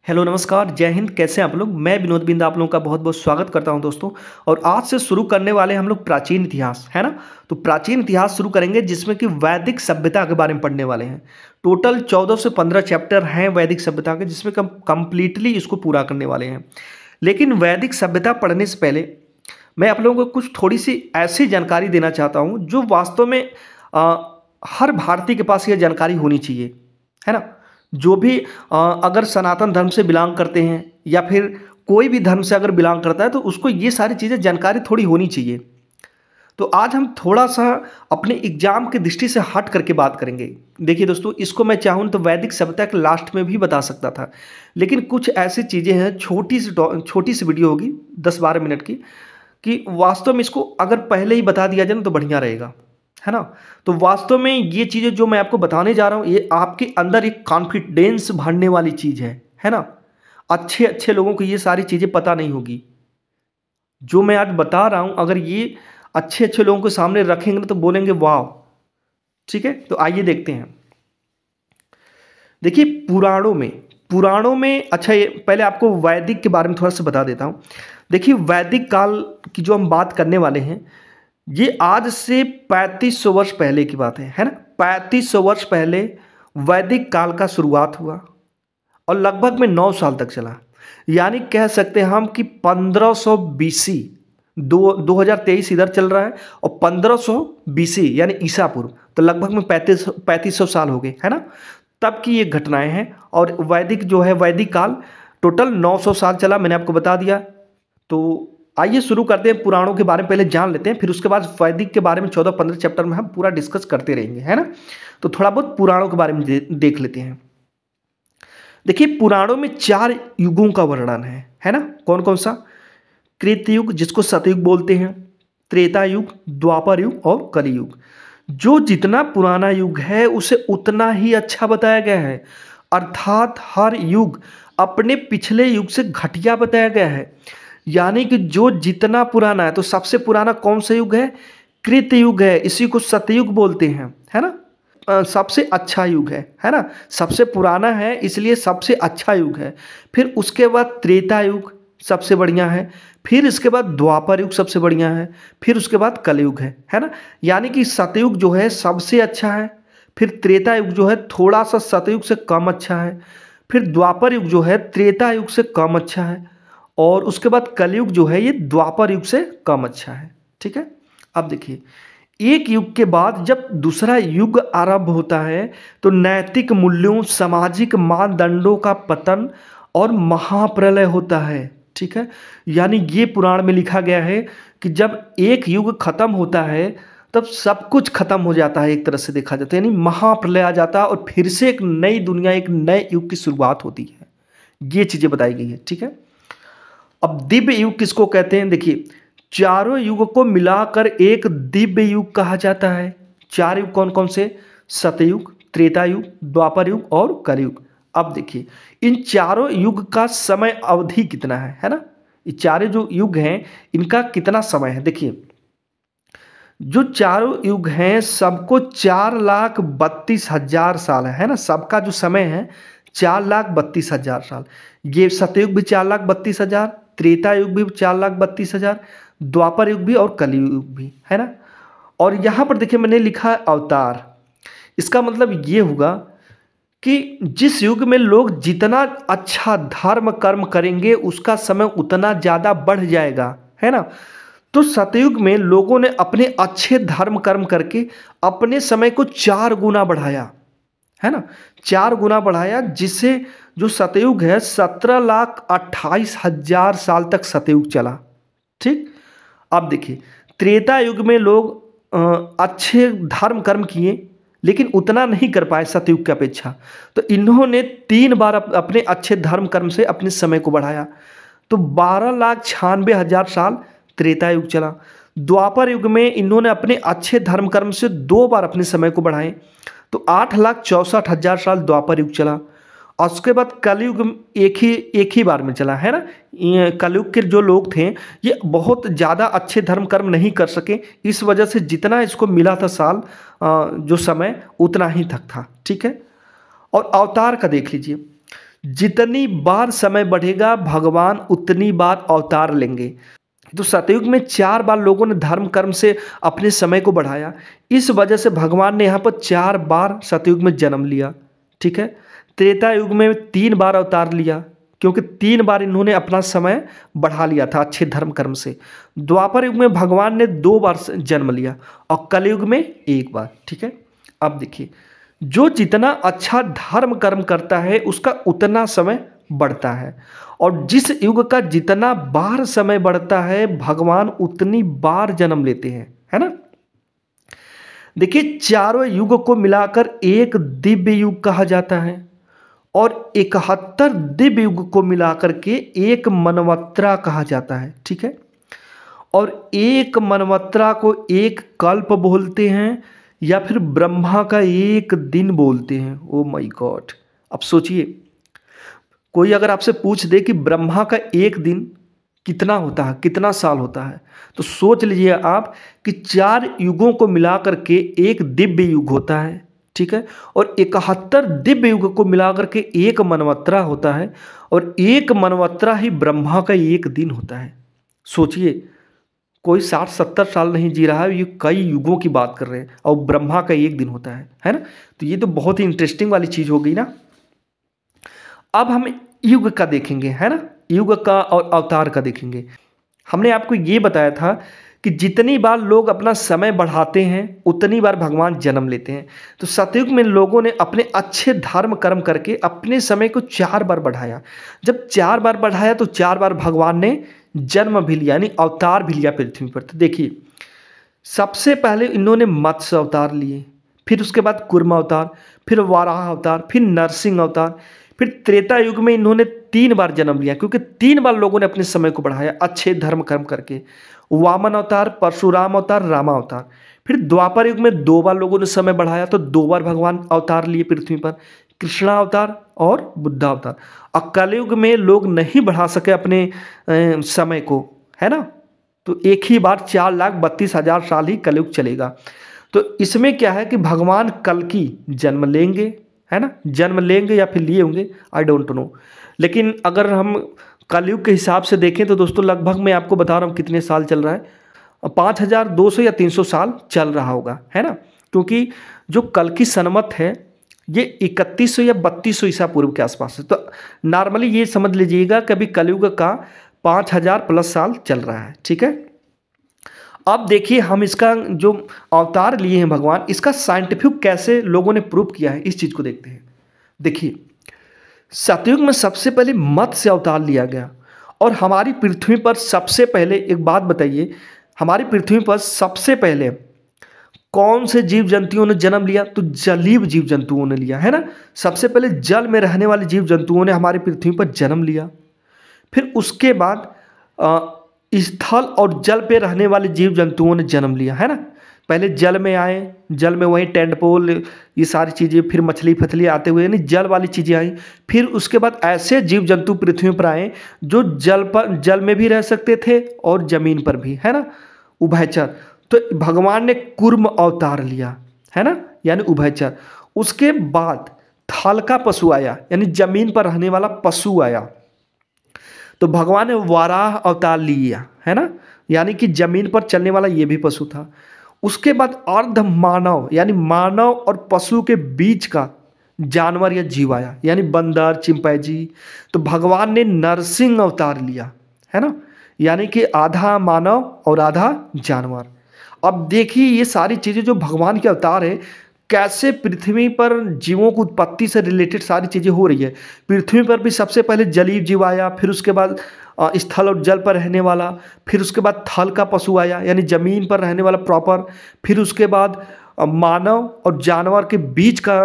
Hello नमस्कार जय हिंद। कैसे हैं आप लोग। मैं विनोद बिंद आप लोगों का बहुत बहुत स्वागत करता हूं दोस्तों। और आज से शुरू करने वाले हम लोग प्राचीन इतिहास, है ना। तो प्राचीन इतिहास शुरू करेंगे जिसमें कि वैदिक सभ्यता के बारे में पढ़ने वाले हैं। टोटल 14 से 15 चैप्टर हैं वैदिक सभ्यता के, जिसमें हम कंप्लीटली इसको पूरा करने वाले हैं। लेकिन वैदिक सभ्यता पढ़ने से पहले मैं आप लोगों को कुछ थोड़ी सी ऐसी जानकारी देना चाहता हूँ जो वास्तव में अ, हर भारतीय के पास यह जानकारी होनी चाहिए, है ना। जो भी अगर सनातन धर्म से बिलोंग करते हैं या फिर कोई भी धर्म से अगर बिलोंग करता है तो उसको ये सारी चीज़ें जानकारी थोड़ी होनी चाहिए। तो आज हम थोड़ा सा अपने एग्जाम की दृष्टि से हट करके बात करेंगे। देखिए दोस्तों, इसको मैं चाहूँ तो वैदिक सभ्यता के लास्ट में भी बता सकता था, लेकिन कुछ ऐसी चीज़ें हैं, छोटी सी वीडियो होगी 10-12 मिनट की, कि वास्तव में इसको अगर पहले ही बता दिया जाए ना तो बढ़िया रहेगा, है ना। तो वास्तव में ये चीज़ें जो मैं आपको बताने जा रहा हूँ ये आपके अंदर एक कॉन्फिडेंस भरने वाली चीज़ है ना। अच्छे अच्छे लोगों को ये सारी चीज़ें पता नहीं होगी जो मैं आज बता रहा हूँ। अगर ये अच्छे अच्छे लोगों के सामने रखेंगे ना तो बोलेंगे वाह। ठीक है, तो आइए देखते हैं। देखिए पुराणों में अच्छा, ये पहले आपको वैदिक के बारे में थोड़ा सा बता देता हूँ। देखिए वैदिक काल की जो हम बात करने वाले हैं ये आज से 3500 वर्ष पहले की बात है ना। 3500 वर्ष पहले वैदिक काल का शुरुआत हुआ और लगभग में 9 साल तक चला। यानी कह सकते हैं हम कि 1500 बीसी, 2023 इधर चल रहा है और 1500 बीसी यानी ईसा पूर्व, तो लगभग में 3500 साल हो गए, है ना। तब की ये घटनाएं हैं। और वैदिक जो है वैदिक काल टोटल 900 साल चला, मैंने आपको बता दिया। तो आइए शुरू करते हैं, पुराणों के बारे में पहले जान लेते हैं, फिर उसके बाद वैदिक के बारे में 14-15 चैप्टर में हम पूरा डिस्कस करते रहेंगे, है ना। तो थोड़ा बहुत पुराणों के बारे में देख लेते हैं। देखिए पुराणों में 4 युगों का वर्णन है ना। कौन कौन सा? कृतयुग जिसको सतयुग बोलते हैं, त्रेता युग, द्वापर युग और कलयुग। जो जितना पुराना युग है उसे उतना ही अच्छा बताया गया है, अर्थात हर युग अपने पिछले युग से घटिया बताया गया है। यानी कि जो जितना पुराना है, तो सबसे पुराना कौन सा युग है? कृत युग है, इसी को सतयुग बोलते हैं, है ना। सबसे अच्छा युग है ना। सबसे पुराना है इसलिए सबसे अच्छा युग है। फिर उसके बाद त्रेता युग सबसे बढ़िया है, फिर इसके बाद द्वापर युग सबसे बढ़िया है, फिर उसके बाद कलयुग है ना। यानी कि सतयुग जो है सबसे अच्छा है, फिर त्रेता युग जो है थोड़ा सा सतयुग से कम अच्छा है, फिर द्वापर युग जो है त्रेता युग से कम अच्छा है, और उसके बाद कलयुग जो है ये द्वापर युग से कम अच्छा है। ठीक है। अब देखिए, एक युग के बाद जब दूसरा युग आरंभ होता है तो नैतिक मूल्यों, सामाजिक मानदंडों का पतन और महाप्रलय होता है। ठीक है। यानी ये पुराण में लिखा गया है कि जब एक युग खत्म होता है तब सब कुछ खत्म हो जाता है, एक तरह से देखा जाता है, यानी महाप्रलय आ जाता है और फिर से एक नई दुनिया, एक नए युग की शुरुआत होती है। ये चीजें बताई गई है। ठीक है। अब दिव्य युग किसको कहते हैं? देखिए, चारों युग को मिलाकर एक दिव्य युग कहा जाता है। 4 युग कौन कौन से? सतयुग, त्रेता युग, द्वापर युग और कलयुग। अब देखिए, इन चारों युग का समय अवधि कितना है ना। ये चारों जो युग हैं इनका कितना समय है? देखिए, जो चारों युग हैं सबको 4,32,000 साल है ना। सबका जो समय है 4,32,000 साल। ये सतयुग भी 4,32,000, त्रेता युग भी 4,32,000, द्वापर युग भी और कलयुग भी, है ना। और यहाँ पर देखिए मैंने लिखा है अवतार। इसका मतलब ये होगा कि जिस युग में लोग जितना अच्छा धर्म कर्म करेंगे उसका समय उतना ज़्यादा बढ़ जाएगा, है ना। तो सतयुग में लोगों ने अपने अच्छे धर्म कर्म करके अपने समय को 4 गुना बढ़ाया, है ना। 4 गुना बढ़ाया, जिससे जो सतयुग है 17,28,000 साल तक सतयुग चला। ठीक। अब देखिए, त्रेता युग में लोग अच्छे धर्म कर्म किए लेकिन उतना नहीं कर पाए सतयुग की अपेक्षा, तो इन्होंने 3 बार अपने अच्छे धर्म कर्म से अपने समय को बढ़ाया। तो 12,96,000 साल त्रेता युग चला। द्वापर युग में इन्होंने अपने अच्छे धर्म कर्म से 2 बार अपने समय को बढ़ाए, तो 8,64,000 साल द्वापर युग चला। और उसके बाद कलयुग एक ही बार में चला, है ना। ये कलयुग के जो लोग थे ये बहुत ज़्यादा अच्छे धर्म कर्म नहीं कर सके, इस वजह से जितना इसको मिला था साल, जो समय, उतना ही तक था। ठीक है। और अवतार का देख लीजिए, जितनी बार समय बढ़ेगा भगवान उतनी बार अवतार लेंगे। तो सतयुग में 4 बार लोगों ने धर्म कर्म से अपने समय को बढ़ाया। इस वजह से भगवान ने यहाँ पर 4 बार सतयुग में जन्म लिया। ठीक है। त्रेता युग में 3 बार अवतार लिया, क्योंकि 3 बार इन्होंने अपना समय बढ़ा लिया था अच्छे धर्म कर्म से। द्वापर युग में भगवान ने 2 बार जन्म लिया और कलयुग में 1 बार। ठीक है। अब देखिए, जो जितना अच्छा धर्म कर्म करता है उसका उतना समय बढ़ता है, और जिस युग का जितना बार समय बढ़ता है भगवान उतनी बार जन्म लेते हैं, है ना। देखिए, चारों युग को मिलाकर एक दिव्य युग कहा जाता है, और 71 दिव्य युग को मिलाकर के एक मनवत्रा कहा जाता है। ठीक है। और एक मनवत्रा को एक कल्प बोलते हैं, या फिर ब्रह्मा का एक दिन बोलते हैं। Oh my God. अब सोचिए, कोई अगर आपसे पूछ दे कि ब्रह्मा का एक दिन कितना होता है, कितना साल होता है, तो सोच लीजिए आप कि 4 युगों को मिलाकर के एक दिव्य युग होता है। ठीक है। और 71 दिव्य युग को मिलाकर के एक मनवत्रा होता है, और एक मनवत्रा ही ब्रह्मा का एक दिन होता है। सोचिए, कोई 60-70 साल नहीं जी रहा है, ये कई युगों की बात कर रहे हैं, और ब्रह्मा का एक दिन होता है ना। तो ये तो बहुत ही इंटरेस्टिंग वाली चीज हो गई ना। अब हम युग का देखेंगे, है ना, युग का और अवतार का देखेंगे। हमने आपको ये बताया था कि जितनी बार लोग अपना समय बढ़ाते हैं उतनी बार भगवान जन्म लेते हैं। तो सतयुग में लोगों ने अपने अच्छे धर्म कर्म करके अपने समय को 4 बार बढ़ाया। जब 4 बार बढ़ाया तो 4 बार भगवान ने जन्म भी लिया, यानी अवतार भी लिया पृथ्वी पर। तो देखिए, सबसे पहले इन्होंने मत्स्य अवतार लिए, फिर उसके बाद कूर्म अवतार, फिर वाराह अवतार, फिर नरसिंह अवतार, फिर त्रेता युग में इन्होंने 3 बार जन्म लिया, क्योंकि 3 बार लोगों ने अपने समय को बढ़ाया अच्छे धर्म कर्म करके। वामन अवतार, परशुराम अवतार, रामा अवतार। फिर द्वापर युग में 2 बार लोगों ने समय बढ़ाया, तो 2 बार भगवान अवतार लिए पृथ्वी पर, कृष्णा अवतार और बुद्धा अवतार। और कलयुग में लोग नहीं बढ़ा सके अपने समय को, है ना, तो एक ही बार 4,32,000 साल ही कलयुग चलेगा। तो इसमें क्या है कि भगवान कल की जन्म लेंगे, है ना, जन्म लेंगे या फिर लिए होंगे, आई डोंट नो। लेकिन अगर हम कलयुग के हिसाब से देखें तो दोस्तों लगभग मैं आपको बता रहा हूँ कितने साल चल रहा है, 5,200 या 300 साल चल रहा होगा, है ना। क्योंकि जो कल की सनमत है ये 3100 या 3200 ईसा पूर्व के आसपास है। तो नॉर्मली ये समझ लीजिएगा कि अभी कलयुग का 5,000 प्लस साल चल रहा है। ठीक है। अब देखिए, हम इसका जो अवतार लिए हैं भगवान, इसका साइंटिफिक कैसे लोगों ने प्रूव किया है इस चीज़ को देखते हैं। देखिए, सतयुग में सबसे पहले मत्स्य अवतार लिया गया, और हमारी पृथ्वी पर सबसे पहले एक बात बताइए, हमारी पृथ्वी पर सबसे पहले कौन से जीव जंतुओं ने जन्म लिया? तो जलीय जीव जंतुओं ने लिया, है ना। सबसे पहले जल में रहने वाले जीव जंतुओं ने हमारी पृथ्वी पर जन्म लिया। फिर उसके बाद स्थल और जल पे रहने वाले जीव जंतुओं ने जन्म लिया, है ना। पहले जल में आए, जल में वही टेंटपोल, ये सारी चीज़ें, फिर मछली फछली आते हुए, यानी जल वाली चीज़ें आई। फिर उसके बाद ऐसे जीव जंतु पृथ्वी पर आए जो जल में भी रह सकते थे और जमीन पर भी, है ना, उभयचर। तो भगवान ने कूर्म अवतार लिया, है ना, यानी उभयचर। उसके बाद थल का पशु आया, यानी जमीन पर रहने वाला पशु आया, तो भगवान ने वाराह अवतार लिया, है ना, यानी कि जमीन पर चलने वाला ये भी पशु था। उसके बाद अर्ध मानव, यानी मानव और पशु के बीच का जानवर या जीव आया, यानी बंदर, चिंपैंजी। तो भगवान ने नरसिंह अवतार लिया, है ना, यानी कि आधा मानव और आधा जानवर। अब देखिए, ये सारी चीज़ें जो भगवान के अवतार है, कैसे पृथ्वी पर जीवों की उत्पत्ति से रिलेटेड सारी चीज़ें हो रही है। पृथ्वी पर भी सबसे पहले जलीय जीव आया, फिर उसके बाद स्थल और जल पर रहने वाला, फिर उसके बाद थल का पशु आया, यानी जमीन पर रहने वाला प्रॉपर, फिर उसके बाद मानव और जानवर के बीच का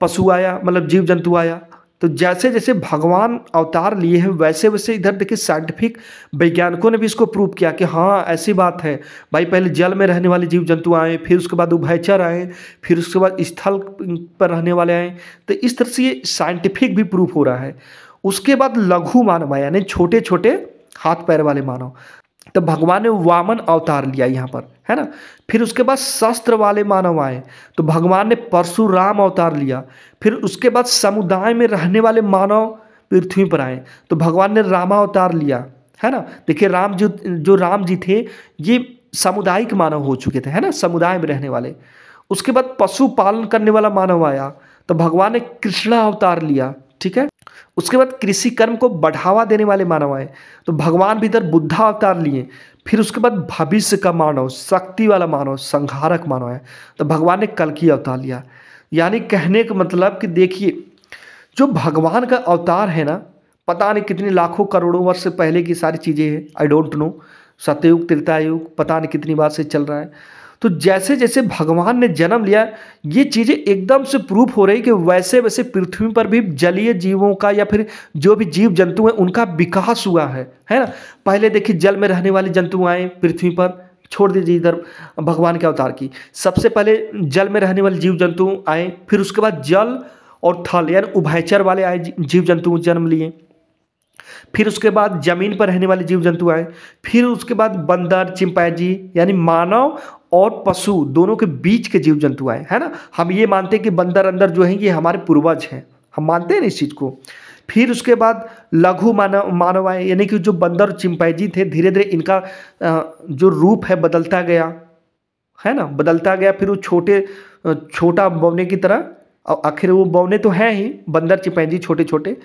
पशु आया, मतलब जीव जंतु आया। तो जैसे जैसे भगवान अवतार लिए हैं वैसे वैसे इधर देखिए साइंटिफिक वैज्ञानिकों ने भी इसको प्रूव किया कि हाँ ऐसी बात है भाई। पहले जल में रहने वाले जीव जंतु आए, फिर उसके बाद उभयचर आए, फिर उसके बाद स्थल पर रहने वाले आए। तो इस तरह से ये साइंटिफिक भी प्रूफ हो रहा है। उसके बाद लघु मानव आया, यानी छोटे छोटे हाथ पैर वाले मानव। तो भगवान ने वामन अवतार लिया यहाँ पर, है ना। फिर उसके बाद शस्त्र वाले मानव आए, तो भगवान ने परशुराम अवतार लिया। फिर उसके बाद समुदाय में रहने वाले मानव, पृथ्वी पर आए। तो भगवान ने रामावतार लिया, है ना। देखिए राम जो राम जी थे ये सामुदायिक मानव हो चुके थे, है ना, समुदाय में रहने वाले। उसके बाद पशु पालन करने वाला मानव आया, तो भगवान ने कृष्णा अवतार लिया, ठीक है। उसके बाद कृषि कर्म को बढ़ावा देने वाले मानव आए, तो भगवान भी इधर बुद्धा अवतार लिए। फिर उसके बाद भविष्य का मानव, शक्ति वाला मानव, संहारक मानव है, तो भगवान ने कल्कि अवतार लिया। यानी कहने का मतलब कि देखिए जो भगवान का अवतार है ना, पता नहीं कितनी लाखों करोड़ों वर्ष से पहले की सारी चीज़ें हैं, आई डोंट नो। सतयुग त्रेतायुग पता नहीं कितनी बार से चल रहा है। तो जैसे जैसे भगवान ने जन्म लिया, ये चीज़ें एकदम से प्रूफ हो रही कि वैसे वैसे पृथ्वी पर भी जलीय जीवों का या फिर जो भी जीव जंतु हैं उनका विकास हुआ है ना। पहले देखिए जल में रहने वाले जंतु आए पृथ्वी पर, छोड़ दीजिए इधर भगवान के अवतार की। सबसे पहले जल में रहने वाले जीव जंतु आए, फिर उसके बाद जल और थल यानी उभयचर वाले आए, जीव जंतु जन्म लिए। फिर उसके बाद जमीन पर रहने वाले जीव जंतु आए। फिर उसके बाद बंदर, चिंपैंजी यानी मानव और पशु दोनों के बीच के जीव जंतु आए, है ना। हम ये मानते हैं कि बंदर अंदर जो है ये हमारे पूर्वज हैं, हम मानते हैं इस चीज़ को। फिर उसके बाद लघु मानव आए, यानी कि जो बंदर और चिंपैंजी थे धीरे धीरे इनका जो रूप है बदलता गया, है ना, बदलता गया। फिर वो छोटा बौने की तरह, और आखिर वो बौने तो हैं ही, बंदर चिंपैंजी छोटे छोटे,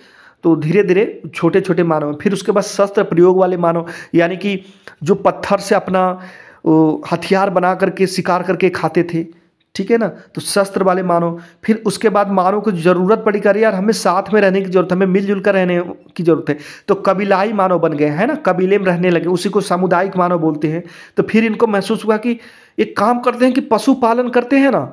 तो धीरे धीरे छोटे छोटे मानव। फिर उसके बाद शस्त्र प्रयोग वाले मानव, यानी कि जो पत्थर से अपना हथियार बना करके शिकार करके खाते थे, ठीक है ना, तो शस्त्र वाले मानव। फिर उसके बाद मानव को ज़रूरत पड़ी कर यार हमें साथ में रहने की जरूरत है, हमें मिलजुल कर रहने की जरूरत है, तो कबीलाई मानव बन गए, है ना, कबीले में रहने लगे, उसी को सामुदायिक मानव बोलते हैं। तो फिर इनको महसूस हुआ कि एक काम करते हैं कि पशुपालन करते हैं ना,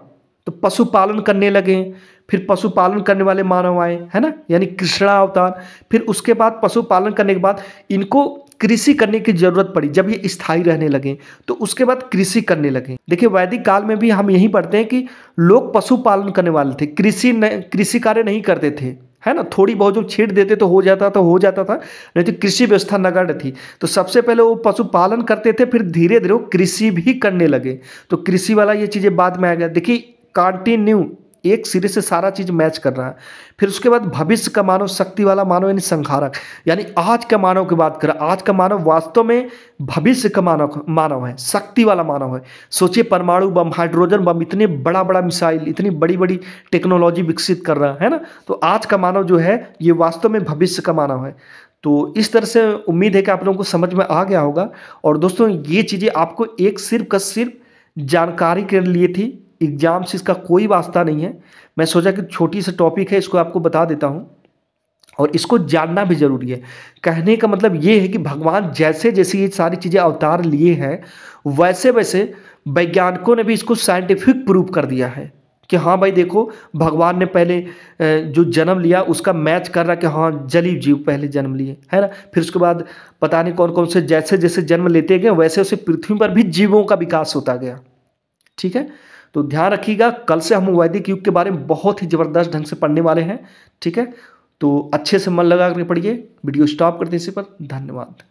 तो पशुपालन करने लगे। फिर पशुपालन करने वाले मानव आए, है ना, यानी कृष्णा अवतार। फिर उसके बाद पशुपालन करने के बाद इनको कृषि करने की जरूरत पड़ी, जब ये स्थायी रहने लगे तो उसके बाद कृषि करने लगे। देखिए वैदिक काल में भी हम यही पढ़ते हैं कि लोग पशुपालन करने वाले थे, कृषि कार्य नहीं करते थे, है ना। थोड़ी बहुत जो छींट देते तो हो जाता था, नहीं तो कृषि व्यवस्था नगण्य थी। तो सबसे पहले वो पशुपालन करते थे, फिर धीरे धीरे वो कृषि भी करने लगे। तो कृषि वाला ये चीज़ें बाद में आ गया। देखिए कंटिन्यू एक सिरे से सारा चीज मैच कर रहा है। फिर उसके बाद भविष्य का मानव, शक्ति वाला मानव यानी संहारक, यानी आज का मानव की बात करें, आज का मानव वास्तव में भविष्य का मानव है, शक्ति वाला मानव है। सोचिए परमाणु बम, हाइड्रोजन बम, इतने बड़ा बड़ा मिसाइल, इतनी बड़ी बड़ी टेक्नोलॉजी विकसित कर रहा है ना। तो आज का मानव जो है ये वास्तव में भविष्य का मानव है। तो इस तरह से उम्मीद है कि आप लोगों को समझ में आ गया होगा। और दोस्तों ये चीज़ें आपको एक सिर्फ का सिर्फ जानकारी के लिए थी, एग्जाम से इसका कोई वास्ता नहीं है। मैं सोचा कि छोटी सी टॉपिक है, इसको आपको बता देता हूँ, और इसको जानना भी जरूरी है। कहने का मतलब ये है कि भगवान जैसे जैसे ये सारी चीज़ें अवतार लिए हैं, वैसे वैसे वैज्ञानिकों ने भी इसको साइंटिफिक प्रूव कर दिया है कि हाँ भाई देखो, भगवान ने पहले जो जन्म लिया उसका मैच कर रहा कि हाँ जलीय जीव पहले जन्म लिए, है ना। फिर उसके बाद पता नहीं कौन कौन से जैसे जैसे जन्म लेते गए वैसे वैसे पृथ्वी पर भी जीवों का विकास होता गया, ठीक है। तो ध्यान रखिएगा, कल से हम वैदिक युग के बारे में बहुत ही ज़बरदस्त ढंग से पढ़ने वाले हैं, ठीक है। तो अच्छे से मन लगा कर पढ़िए। वीडियो स्टॉप करते हैं इसी पर। धन्यवाद।